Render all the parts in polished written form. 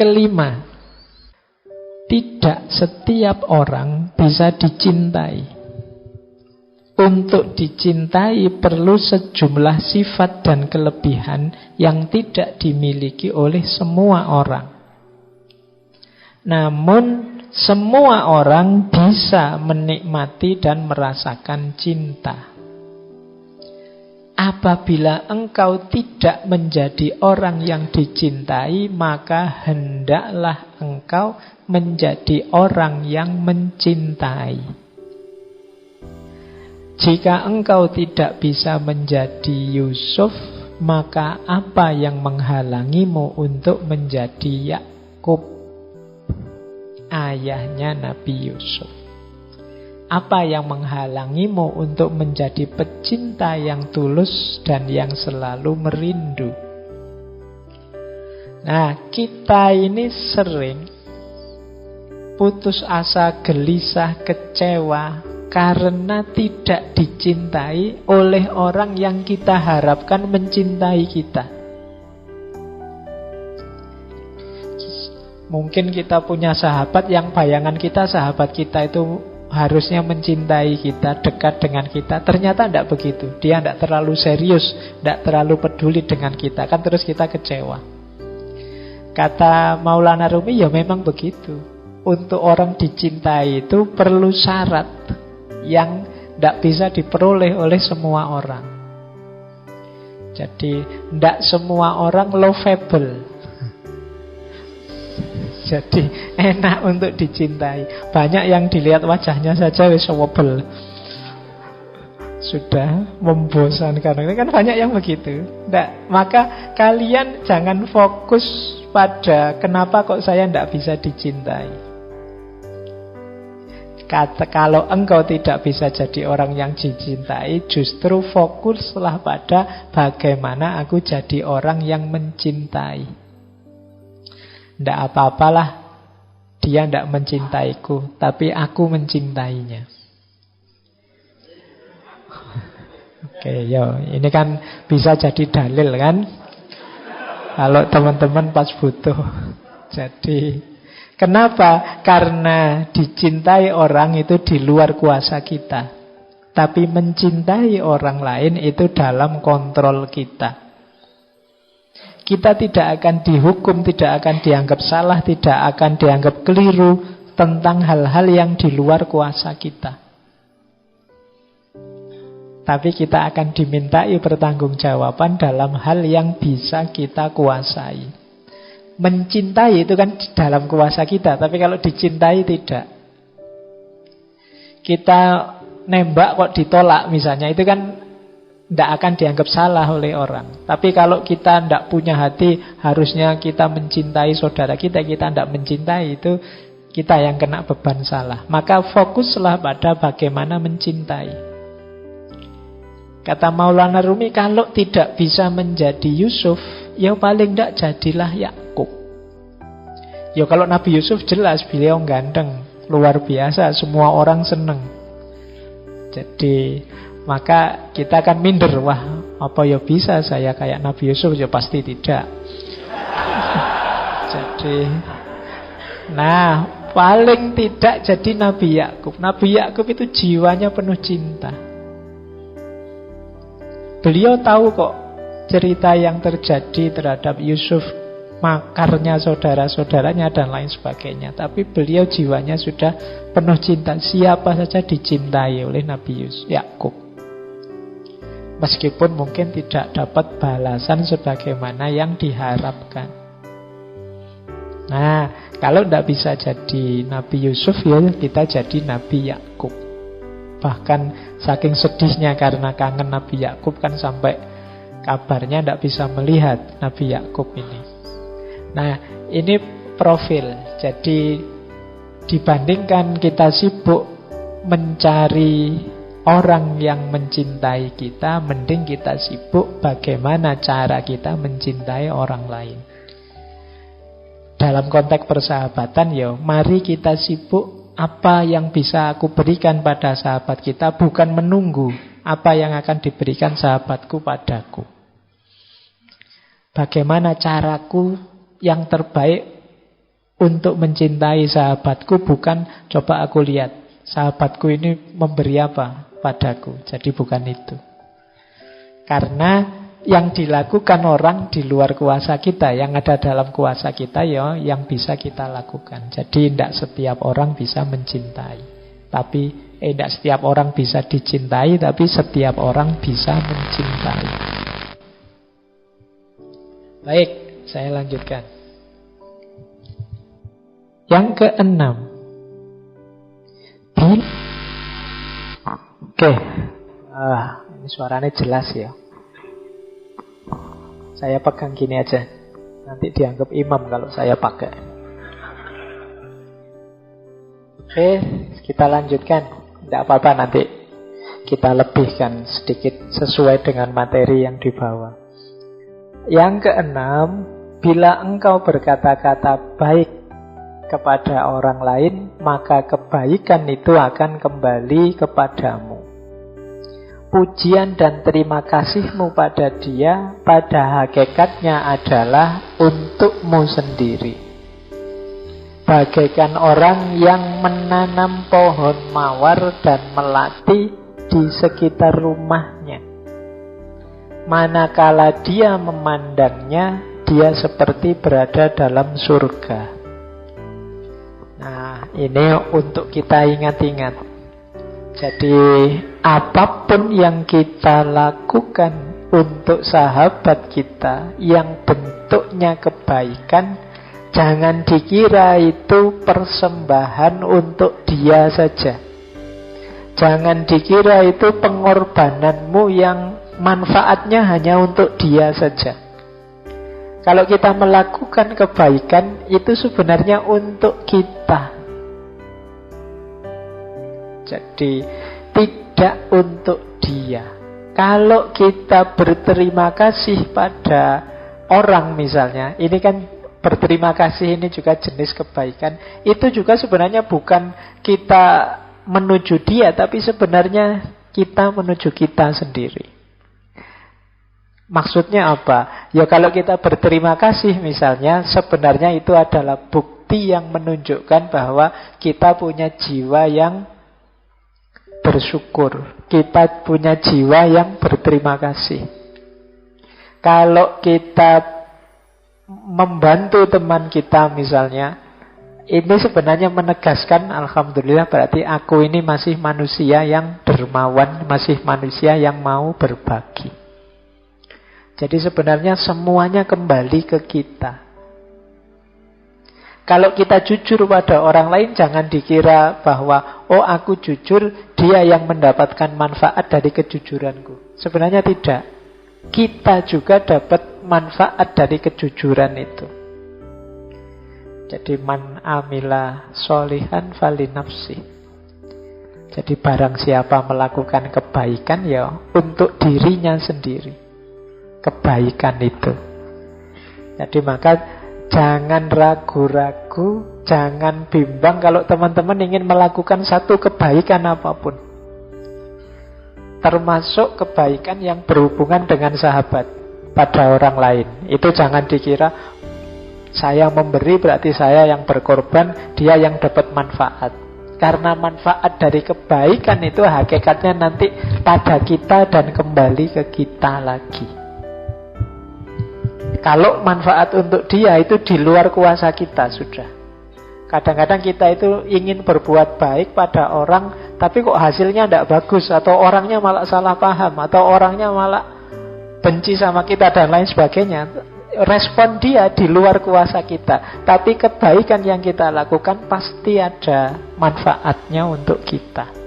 Kelima, tidak setiap orang bisa dicintai. Untuk dicintai perlu sejumlah sifat dan kelebihan yang tidak dimiliki oleh semua orang. Namun semua orang bisa menikmati dan merasakan cinta. Apabila engkau tidak menjadi orang yang dicintai, maka hendaklah engkau menjadi orang yang mencintai. Jika engkau tidak bisa menjadi Yusuf, maka apa yang menghalangimu untuk menjadi Yakub, ayahnya Nabi Yusuf? Apa yang menghalangimu untuk menjadi pecinta yang tulus dan yang selalu merindu? Nah, kita ini sering putus asa, gelisah, kecewa karena tidak dicintai oleh orang yang kita harapkan mencintai kita. Mungkin kita punya sahabat yang bayangan kita, sahabat kita itu harusnya mencintai kita, dekat dengan kita. Ternyata tidak begitu. Dia tidak terlalu serius, tidak terlalu peduli dengan kita. Kan terus kita kecewa. Kata Maulana Rumi, ya memang begitu. Untuk orang dicintai itu perlu syarat yang tidak bisa diperoleh oleh semua orang. Jadi tidak semua orang lovable. Jadi enak untuk dicintai. Banyak yang dilihat wajahnya saja wis lovable, sudah membosankan. Ini kan banyak yang begitu. Maka kalian jangan fokus pada kenapa kok saya tidak bisa dicintai. Kalau engkau tidak bisa jadi orang yang dicintai, justru fokuslah pada bagaimana aku jadi orang yang mencintai. Tidak apa-apalah dia tidak mencintaiku, tapi aku mencintainya. Oke, yo, ini kan bisa jadi dalil kan? Kalau teman-teman pas butuh. Jadi kenapa? Karena dicintai orang itu di luar kuasa kita. Tapi mencintai orang lain itu dalam kontrol kita. Kita tidak akan dihukum, tidak akan dianggap salah, tidak akan dianggap keliru tentang hal-hal yang di luar kuasa kita. Tapi kita akan dimintai pertanggungjawaban dalam hal yang bisa kita kuasai. Mencintai itu kan dalam kuasa kita, tapi kalau dicintai tidak. Kita nembak kok ditolak misalnya, itu kan tidak akan dianggap salah oleh orang. Tapi kalau kita tidak punya hati, harusnya kita mencintai saudara kita, kita tidak mencintai, itu kita yang kena beban salah. Maka fokuslah pada bagaimana mencintai. Kata Maulana Rumi, kalau tidak bisa menjadi Yusuf, ya paling tidak jadilah Yakub. Ya kalau Nabi Yusuf jelas beliau ganteng, luar biasa, semua orang seneng. Jadi maka kita akan minder, wah apa ya bisa saya kayak Nabi Yusuf? Ya pasti tidak. Jadi nah paling tidak jadi Nabi Yakub. Nabi Yakub itu jiwanya penuh cinta. Beliau tahu kok cerita yang terjadi terhadap Yusuf, makarnya saudara-saudaranya dan lain sebagainya. Tapi beliau jiwanya sudah penuh cinta. Siapa saja dicintai oleh Nabi Yakub, meskipun mungkin tidak dapat balasan sebagaimana yang diharapkan. Nah, kalau tidak bisa jadi Nabi Yusuf, ya kita jadi Nabi Yakub. Bahkan saking sedihnya karena kangen Nabi Yakub kan sampai kabarnya tidak bisa melihat Nabi Yakub ini. Nah, ini profil. Jadi dibandingkan kita sibuk mencari orang yang mencintai kita, mending kita sibuk bagaimana cara kita mencintai orang lain. Dalam konteks persahabatan, ya mari kita sibuk apa yang bisa aku berikan pada sahabat kita, bukan menunggu apa yang akan diberikan sahabatku padaku. Bagaimana caraku yang terbaik untuk mencintai sahabatku bukan coba aku lihat sahabatku ini memberi apa padaku. Jadi bukan itu. Karena yang dilakukan orang di luar kuasa kita, yang ada dalam kuasa kita ya yang bisa kita lakukan. Jadi tidak setiap orang bisa mencintai. Tapi tidak setiap orang bisa dicintai, tapi setiap orang bisa mencintai. Baik, saya lanjutkan. Yang keenam. Oke. Ini suaranya jelas ya. Saya pegang gini aja. Nanti dianggap imam kalau saya pakai. Oke, kita lanjutkan. Tidak apa-apa nanti kita lebihkan sedikit sesuai dengan materi yang dibawa. Yang keenam, bila engkau berkata-kata baik kepada orang lain, maka kebaikan itu akan kembali kepadamu. Pujian dan terima kasihmu pada dia pada hakikatnya adalah untukmu sendiri. Bagaikan orang yang menanam pohon mawar dan melati di sekitar rumahnya. Manakala dia memandangnya, dia seperti berada dalam surga. Nah, ini untuk kita ingat-ingat. Jadi apapun yang kita lakukan untuk sahabat kita yang bentuknya kebaikan, jangan dikira itu persembahan untuk dia saja. Jangan dikira itu pengorbananmu yang manfaatnya hanya untuk dia saja. Kalau kita melakukan kebaikan, itu sebenarnya untuk kita. Jadi tidak untuk dia. Kalau kita berterima kasih pada orang misalnya, ini kan berterima kasih ini juga jenis kebaikan. Itu juga sebenarnya bukan kita menuju dia, tapi sebenarnya kita menuju kita sendiri. Maksudnya apa? Ya kalau kita berterima kasih misalnya, sebenarnya itu adalah bukti yang menunjukkan bahwa kita punya jiwa yang bersyukur. Kita punya jiwa yang berterima kasih. Kalau kita membantu teman kita misalnya, ini sebenarnya menegaskan alhamdulillah berarti aku ini masih manusia yang dermawan, masih manusia yang mau berbagi. Jadi sebenarnya semuanya kembali ke kita. Kalau kita jujur pada orang lain, jangan dikira bahwa oh aku jujur, dia yang mendapatkan manfaat dari kejujuranku. Sebenarnya tidak. Kita juga dapat manfaat dari kejujuran itu. Jadi man amila solihan fali nafsi. Jadi barang siapa melakukan kebaikan ya untuk dirinya sendiri. Kebaikan itu. Jadi maka jangan ragu-ragu, jangan bimbang kalau teman-teman ingin melakukan satu kebaikan apapun. Termasuk kebaikan yang berhubungan dengan sahabat pada orang lain. Itu jangan dikira saya memberi berarti saya yang berkorban, dia yang dapat manfaat. Karena manfaat dari kebaikan itu hakikatnya nanti pada kita dan kembali ke kita lagi. Kalau manfaat untuk dia itu di luar kuasa kita sudah. Kadang-kadang kita itu ingin berbuat baik pada orang, tapi kok hasilnya tidak bagus, atau orangnya malah salah paham, atau orangnya malah benci sama kita dan lain sebagainya. Respon dia di luar kuasa kita. Tapi kebaikan yang kita lakukan pasti ada manfaatnya untuk kita.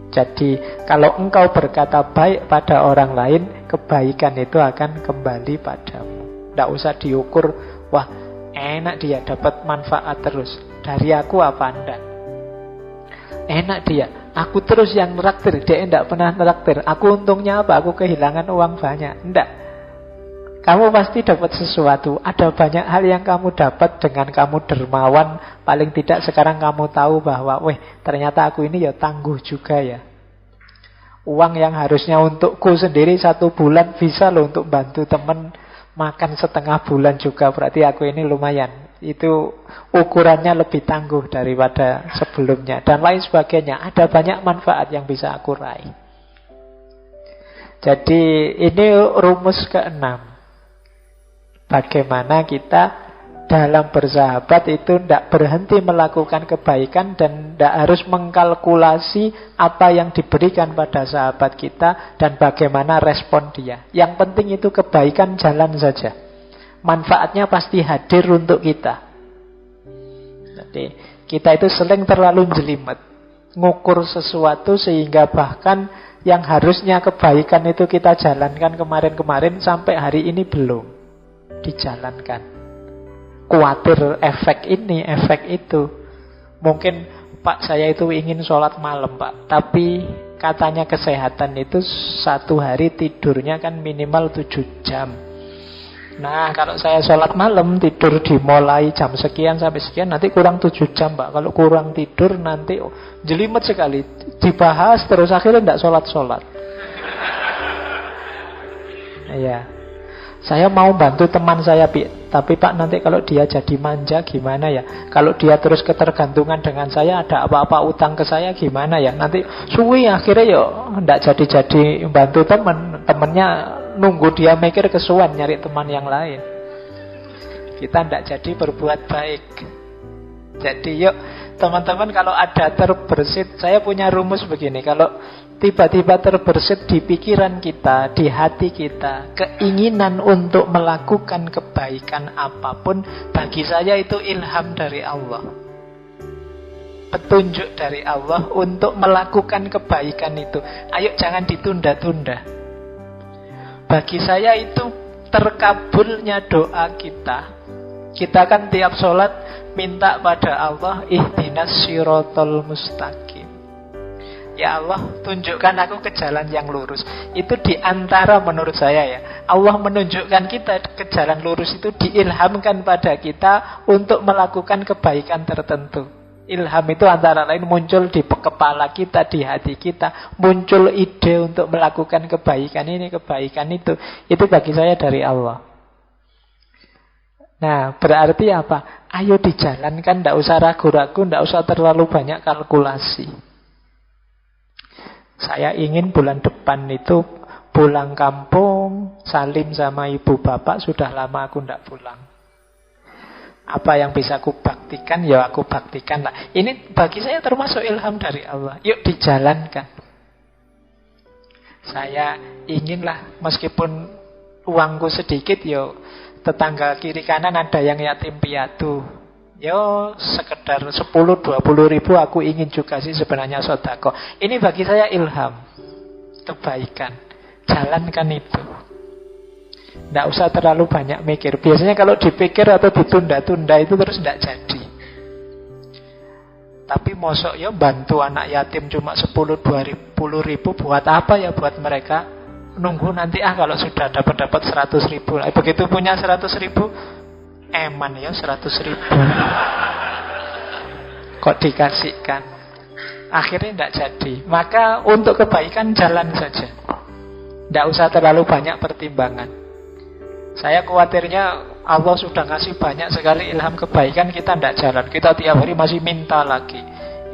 Jadi kalau engkau berkata baik pada orang lain, kebaikan itu akan kembali padamu. Tidak usah diukur, wah enak dia dapat manfaat terus. Dari aku apa enggak? Enak dia, aku terus yang neraktir, dia tidak pernah neraktir. Aku untungnya apa? Aku kehilangan uang banyak. Enggak. Kamu pasti dapat sesuatu. Ada banyak hal yang kamu dapat dengan kamu dermawan. Paling tidak sekarang kamu tahu bahwa ternyata aku ini ya tangguh juga ya. Uang yang harusnya untukku sendiri 1 bulan bisa loh untuk bantu teman makan setengah bulan juga. Berarti aku ini lumayan. Itu ukurannya lebih tangguh daripada sebelumnya. Dan lain sebagainya. Ada banyak manfaat yang bisa aku raih. Jadi ini rumus ke-6. Bagaimana kita dalam bersahabat itu tidak berhenti melakukan kebaikan dan tidak harus mengkalkulasi apa yang diberikan pada sahabat kita dan bagaimana respon dia. Yang penting itu kebaikan jalan saja. Manfaatnya pasti hadir untuk kita. Jadi kita itu sering terlalu jelimet, ngukur sesuatu sehingga bahkan yang harusnya kebaikan itu kita jalankan kemarin-kemarin sampai hari ini belum dijalankan. Kuatir efek ini, efek itu. Mungkin Pak saya itu ingin sholat malam Pak, tapi katanya kesehatan itu satu hari tidurnya kan minimal 7 jam. Nah kalau saya sholat malam, tidur dimulai jam sekian sampai sekian, nanti kurang 7 jam Pak. Kalau kurang tidur nanti jelimet sekali. Dibahas terus akhirnya tidak sholat-sholat. Iya. Saya mau bantu teman saya, tapi Pak nanti kalau dia jadi manja gimana ya? Kalau dia terus ketergantungan dengan saya, ada apa-apa utang ke saya gimana ya? Nanti suwi akhirnya ya tidak jadi-jadi bantu temennya nunggu dia mikir kesuwen nyari teman yang lain. Kita tidak jadi berbuat baik. Jadi yuk teman-teman kalau ada terbersit, saya punya rumus begini, kalau tiba-tiba terbersit di pikiran kita, di hati kita, keinginan untuk melakukan kebaikan apapun, bagi saya itu ilham dari Allah. Petunjuk dari Allah untuk melakukan kebaikan itu. Ayo jangan ditunda-tunda. Bagi saya itu terkabulnya doa kita. Kita kan tiap sholat minta pada Allah, ihdinas siratal mustaqim. Ya Allah, tunjukkan aku ke jalan yang lurus. Itu diantara menurut saya ya, Allah menunjukkan kita ke jalan lurus itu diilhamkan pada kita untuk melakukan kebaikan tertentu. Ilham itu antara lain muncul di kepala kita, di hati kita, muncul ide untuk melakukan kebaikan ini, kebaikan itu. Itu bagi saya dari Allah. Nah, berarti apa? Ayo dijalankan, tidak usah ragu-ragu, tidak usah terlalu banyak kalkulasi. Saya ingin bulan depan itu pulang kampung, salim sama ibu bapak, sudah lama aku tidak pulang. Apa yang bisa aku baktikan, ya aku baktikan lah. Ini bagi saya termasuk ilham dari Allah. Yuk dijalankan. Saya inginlah meskipun uangku sedikit, yuk tetangga kiri kanan ada yang yatim piatu, yo sekedar 10-20 ribu aku ingin juga sih sebenarnya sedekah. Ini bagi saya ilham, kebaikan. Jalankan itu. Tidak usah terlalu banyak mikir. Biasanya kalau dipikir atau ditunda-tunda itu terus tidak jadi. Tapi mosok ya bantu anak yatim cuma 10-20 ribu buat apa ya buat mereka? Nunggu nanti kalau sudah dapat 100 ribu. Begitu punya 100 ribu, eman ya 100 ribu. Kok dikasihkan? Akhirnya tidak jadi. Maka untuk kebaikan jalan saja. Tidak usah terlalu banyak pertimbangan. Saya khawatirnya Allah sudah ngasih banyak sekali ilham kebaikan, kita tidak jalan. Kita tiap hari masih minta lagi.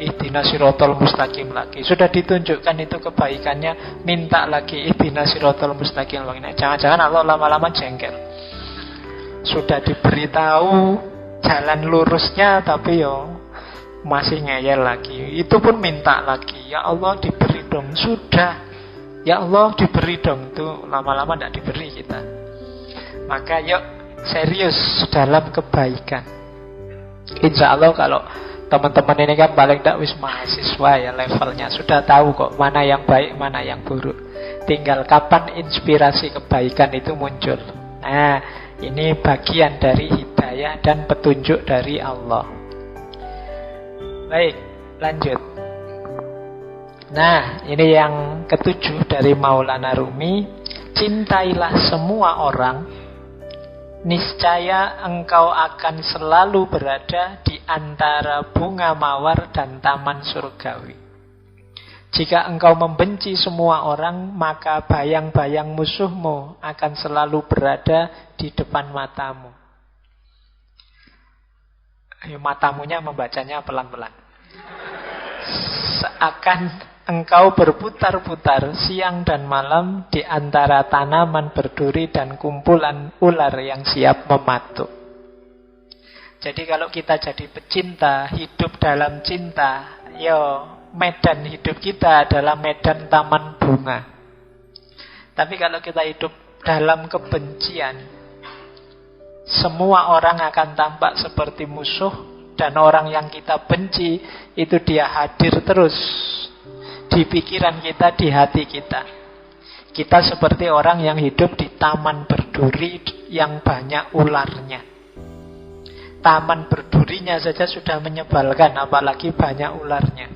Ihdinas siratal mustaqim lagi. Sudah ditunjukkan itu kebaikannya, minta lagi ihdinas siratal mustaqim lagi. Nah, jangan-jangan Allah lama-lama jengkel. Sudah diberitahu jalan lurusnya, tapi yo masih ngeyel lagi. Itu pun minta lagi. Ya Allah diberi dong. Sudah. Ya Allah diberi dong. Itu lama-lama tidak diberi kita. Maka yuk serius dalam kebaikan. Insya Allah kalau teman-teman ini kan paling tak wis mahasiswa ya levelnya, sudah tahu kok mana yang baik, mana yang buruk. Tinggal kapan inspirasi kebaikan itu muncul. Nah, ini bagian dari hidayah dan petunjuk dari Allah. Baik, lanjut. Nah, ini yang ketujuh dari Maulana Rumi. Cintailah semua orang, niscaya engkau akan selalu berada di antara bunga mawar dan taman surgawi. Jika engkau membenci semua orang, maka bayang-bayang musuhmu akan selalu berada di depan matamu. Ayo, matamunya membacanya pelan-pelan. Seakan engkau berputar-putar siang dan malam di antara tanaman berduri dan kumpulan ular yang siap mematuk. Jadi kalau kita jadi pecinta, hidup dalam cinta, medan hidup kita adalah medan taman bunga. Tapi kalau kita hidup dalam kebencian, semua orang akan tampak seperti musuh, dan orang yang kita benci itu dia hadir terus di pikiran kita, di hati kita. Kita seperti orang yang hidup di taman berduri yang banyak ularnya. Taman berdurinya saja sudah menyebalkan, apalagi banyak ularnya.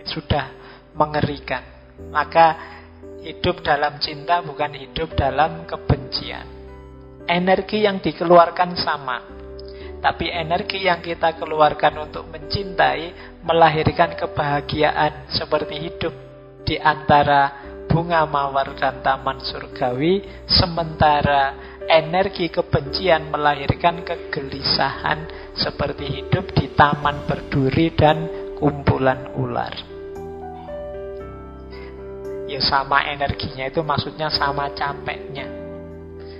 Sudah mengerikan. Maka hidup dalam cinta bukan hidup dalam kebencian. Energi yang dikeluarkan sama, tapi energi yang kita keluarkan untuk mencintai melahirkan kebahagiaan seperti hidup di antara bunga mawar dan taman surgawi, sementara energi kebencian melahirkan kegelisahan seperti hidup di taman berduri dan kumpulan ular. Ya sama energinya, itu maksudnya sama capeknya.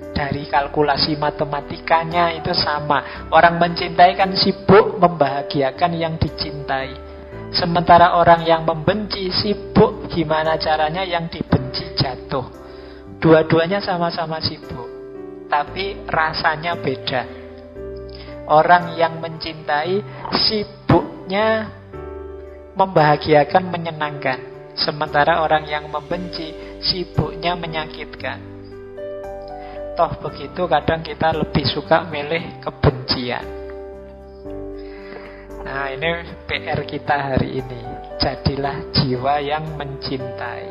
Dari kalkulasi matematikanya itu sama. Orang mencintai kan sibuk membahagiakan yang dicintai. Sementara orang yang membenci sibuk gimana caranya yang dibenci jatuh. Dua-duanya sama-sama sibuk, tapi rasanya beda. Orang yang mencintai sibuknya membahagiakan, menyenangkan. Sementara orang yang membenci sibuknya menyakitkan. Toh begitu, kadang kita lebih suka milih kebencian. Nah, ini PR kita hari ini. Jadilah jiwa yang mencintai.